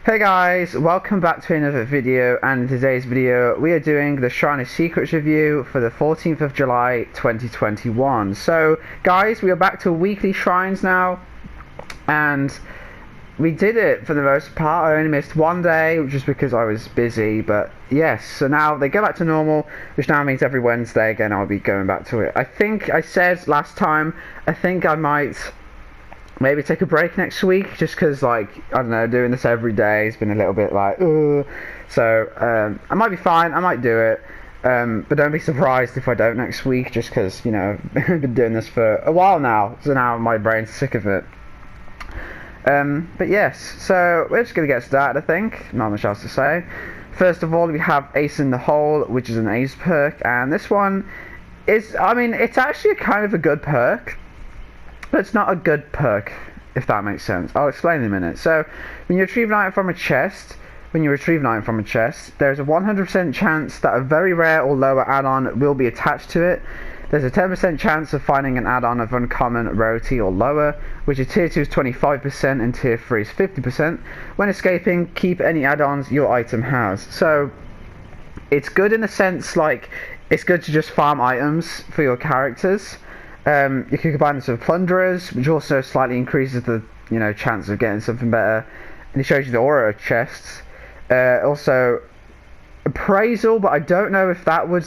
Hey guys, welcome back to another video, and in today's video we are doing the Shrine of Secrets review for the 14th of July 2021. So guys, we are back to weekly shrines now, and we did it for the most part. I only missed one day, which is because I was busy, but yes, so now they go back to normal, which now means every Wednesday again I'll be going back to it. I think I said last time, I think I might maybe take a break next week, just because, like, I don't know, doing this every day has been a little bit like, ugh. So, I might be fine, I might do it, but don't be surprised if I don't next week, just because, you know, I've been doing this for a while now, so now my brain's sick of it. But yes, so we're just going to get started, I think, not much else to say. First of all, we have Ace in the Hole, which is an Ace perk, and this one is, I mean, it's actually kind of a good perk. But it's not a good perk, if that makes sense. I'll explain in a minute. So, when you retrieve an item from a chest, there's a 100% chance that a very rare or lower add-on will be attached to it. There's a 10% chance of finding an add-on of uncommon, rarity, or lower, which is tier 2 is 25% and tier 3 is 50%. When escaping, keep any add-ons your item has. So, it's good in the sense, like, it's good to just farm items for your characters. You can combine this with Plunderers, which also slightly increases the chance of getting something better, and it shows you the aura of chests. Also, Appraisal, but I don't know if that would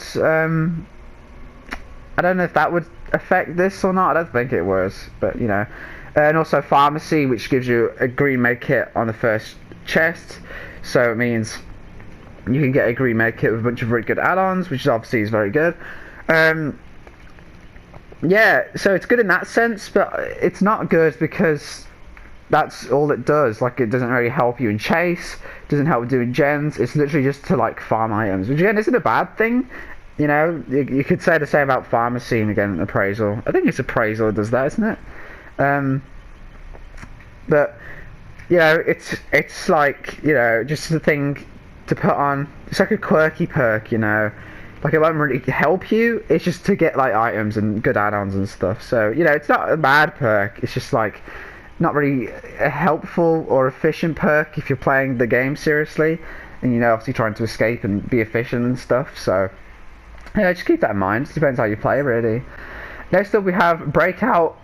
affect this or not. I don't think it was, but and also Pharmacy, which gives you a green med kit on the first chest, so it means you can get a green med kit with a bunch of really good add-ons, which obviously is very good. Yeah, so it's good in that sense, but it's not good because that's all it does. Like, it doesn't really help you in chase, doesn't help with doing gens. It's literally just to, like, farm items, which again isn't a bad thing. You could say the same about Pharmacy and again Appraisal. I think it's Appraisal that does that, isn't it? But it's like, just a thing to put on. It's like a quirky perk, Like, it won't really help you, it's just to get, like, items and good add-ons and stuff. So, it's not a bad perk, it's just, like, not really a helpful or efficient perk if you're playing the game seriously. And, obviously trying to escape and be efficient and stuff, so just keep that in mind. It depends how you play, really. Next up we have Breakout.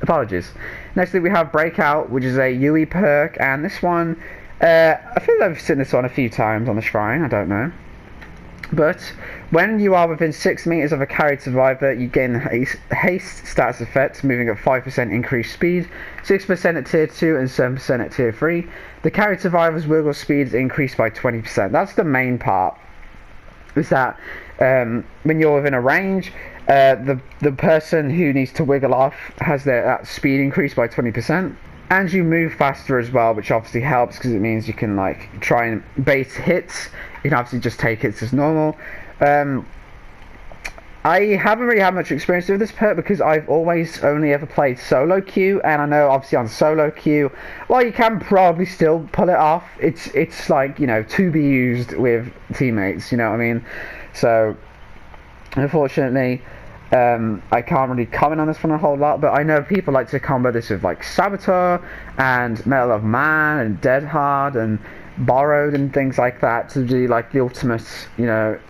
Apologies. Next up we have Breakout, which is a UE perk, and this one, I feel like I've seen this one a few times on the Shrine, I don't know. But when you are within 6 meters of a carried survivor, you gain haste status effects, moving at 5% increased speed, 6% at tier 2 and 7% at tier 3. The carried survivor's wiggle speed is increased by 20%. That's the main part. Is that when you're within a range, the person who needs to wiggle off has that speed increased by 20%. And you move faster as well, which obviously helps because it means you can, like, try and bait hits. You can obviously just take hits as normal. I haven't really had much experience with this perk because I've always only ever played solo queue, and I know obviously on solo queue, well, you can probably still pull it off. It's like, to be used with teammates, you know what I mean? So, unfortunately, I can't really comment on this one a whole lot, but I know people like to combo this with, like, Saboteur and Metal of Man and Dead Hard and Borrowed and things like that to do, like, the ultimate, to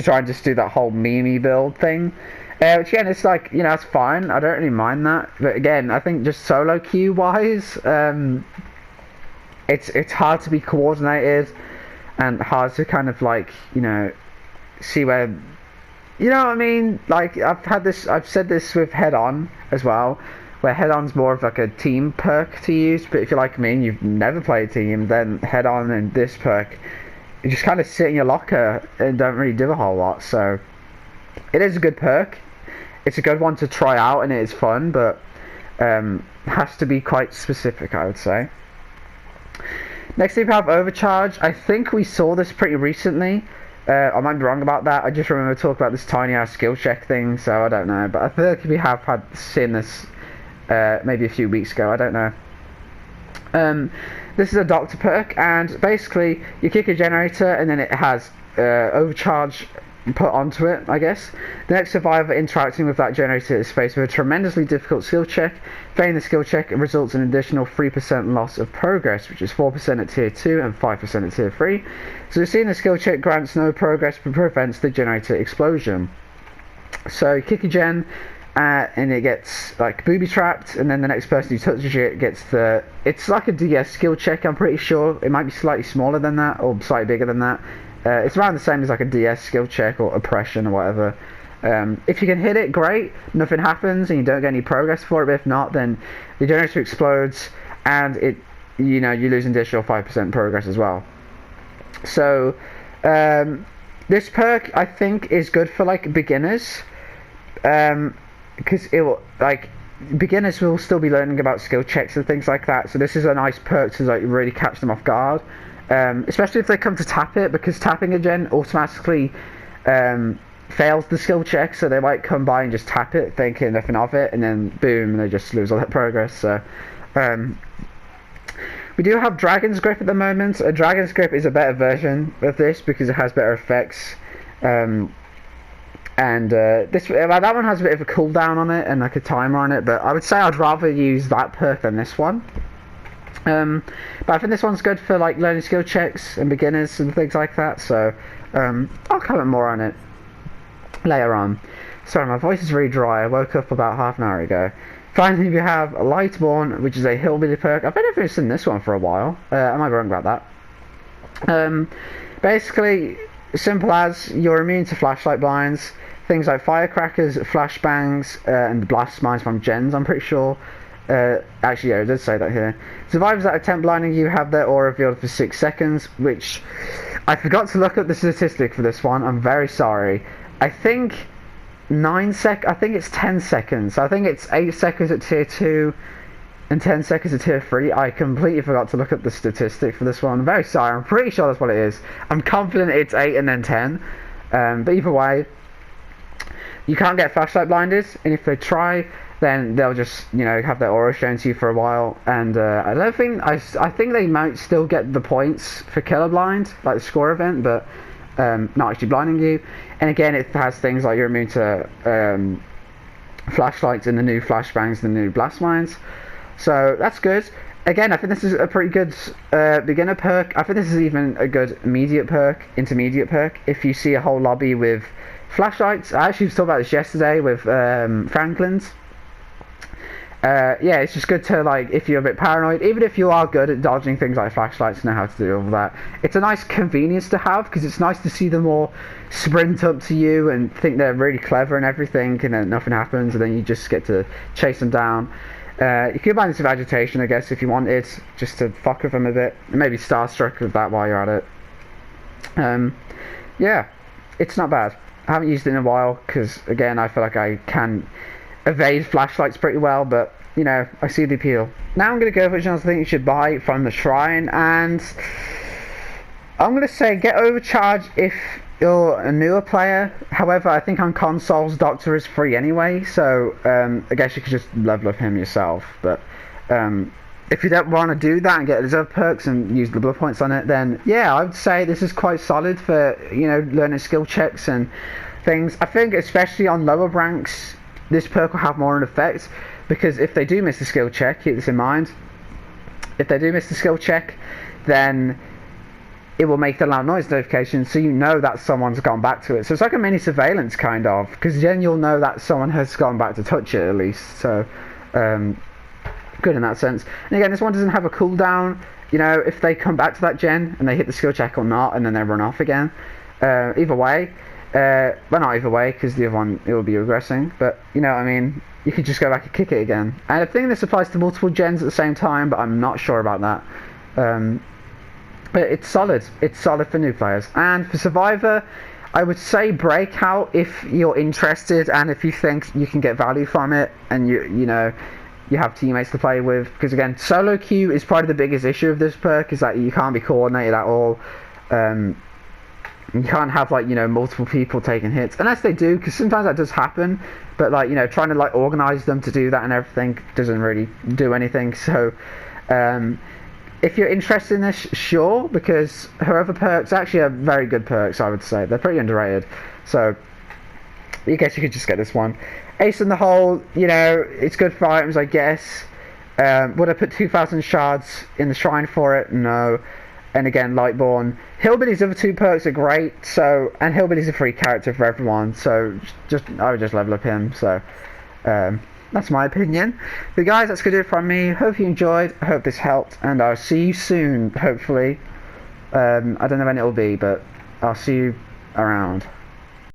try and just do that whole meme build thing. Which again, it's like, it's fine. I don't really mind that. But again, I think just solo queue wise, it's hard to be coordinated and hard to kind of, like, see where. You know what I mean? Like, I've said this with Head On as well, where Head On's more of like a team perk to use, but if you're like me and you've never played team, then Head On and this perk, you just kind of sit in your locker and don't really do a whole lot. So, it is a good perk. It's a good one to try out and it is fun, but has to be quite specific, I would say. Next we have Overcharge. I think we saw this pretty recently. I might be wrong about that. I just remember talking about this tiny ass skill check thing, so I don't know. But I feel like we have seen this maybe a few weeks ago. I don't know. This is a doctor perk, and basically you kick a generator, and then it has Overcharge put onto it, I guess. The next survivor interacting with that generator is faced with a tremendously difficult skill check. Failing the skill check results in an additional 3% loss of progress, which is 4% at tier 2 and 5% at tier 3. So we're seeing the skill check grants no progress but prevents the generator explosion. So you kick a gen, and it gets like booby trapped, and then the next person who touches it gets it's like a DS skill check, I'm pretty sure. It might be slightly smaller than that or slightly bigger than that. It's around the same as like a DS skill check or oppression or whatever. If you can hit it, great, nothing happens and you don't get any progress for it. But if not, then the generator explodes and you lose an additional 5% progress as well. So this perk I think is good for like beginners, because it will, like, beginners will still be learning about skill checks and things like that. So this is a nice perk to like really catch them off guard. Especially if they come to tap it, because tapping a gen automatically fails the skill check, so they might come by and just tap it thinking nothing of it, and then boom, and they just lose all that progress. So we do have Dragon's Grip at the moment. A Dragon's Grip is a better version of this because it has better effects, and that one has a bit of a cooldown on it and like a timer on it, but I would say I'd rather use that perk than this one. But I think this one's good for like learning skill checks and beginners and things like that, so I'll comment more on it later on. Sorry, my voice is really dry. I woke up about half an hour ago. Finally, we have Lightborne, which is a hillbilly perk. I've never seen this one for a while. I might be wrong about that. Basically, simple as you're immune to flashlight blinds, things like firecrackers, flashbangs, and blast mines from gens, I'm pretty sure. Actually, yeah, it does say that here. Survivors that attempt blinding you have their aura revealed for 6 seconds, which I forgot to look up the statistic for this one. I'm very sorry. I think I think it's 10 seconds. I think it's 8 seconds at tier 2 and 10 seconds at tier 3. I completely forgot to look up the statistic for this one. I'm very sorry. I'm pretty sure that's what it is. I'm confident it's 8 and then 10. But either way, you can't get flashlight blinded, and if they try, then they'll just have their aura shown to you for a while. And I think they might still get the points for killer blind, like the score event, but not actually blinding you. And again, it has things like you're immune to flashlights and the new flashbangs, the new blast mines. So that's good. Again, I think this is a pretty good beginner perk. I think this is even a good intermediate perk. If you see a whole lobby with flashlights, I actually was talking about this yesterday with Franklin's. Yeah, it's just good to, like, if you're a bit paranoid, even if you are good at dodging things like flashlights, know how to do all that. It's a nice convenience to have, because it's nice to see them all sprint up to you and think they're really clever and everything, and then nothing happens, and then you just get to chase them down. You could combine this with agitation, I guess, if you wanted, just to fuck with them a bit. Maybe starstruck with that while you're at it. Yeah, it's not bad. I haven't used it in a while, because, again, I feel like I can evade flashlights pretty well, but I see the appeal. Now I'm going to go for which I think you should buy from the shrine, and I'm going to say get Overcharged if you're a newer player. However, I think on consoles Doctor is free anyway, so I guess you could just level up him yourself. But if you don't want to do that and get reserve perks and use the blood points on it, then yeah, I would say this is quite solid for learning skill checks and things. I think especially on lower ranks, this perk will have more an effect, because if they do miss the skill check, keep this in mind, if they do miss the skill check, then it will make the loud noise notification, so that someone's gone back to it. So it's like a mini surveillance kind of, because then you'll know that someone has gone back to touch it at least. So good in that sense. And again, this one doesn't have a cooldown. If they come back to that gen and they hit the skill check or not, and then they run off again, either way, well, not either way, because the other one, it will be regressing, but what I mean, you could just go back and kick it again. And I think this applies to multiple gens at the same time, but I'm not sure about that. But it's solid for new players. And for Survivor, I would say Breakout if you're interested and if you think you can get value from it, and you have teammates to play with, because again, solo queue is probably the biggest issue of this perk, is that you can't be coordinated at all. You can't have multiple people taking hits, unless they do, because sometimes that does happen, but trying to organize them to do that and everything doesn't really do anything. So if you're interested in this, sure, because her other perks actually are very good perks, I would say. They're pretty underrated. So, I guess you could just get this one. Ace in the hole, you know, it's good for items, I guess. Would I put 2,000 shards in the shrine for it? No. And again, Lightborne. Hillbilly's other 2 perks are great, so, and Hillbilly's a free character for everyone, so I would just level up him, so that's my opinion. But guys, that's gonna do it from me. Hope you enjoyed, I hope this helped, and I'll see you soon, hopefully. I don't know when it'll be, but I'll see you around.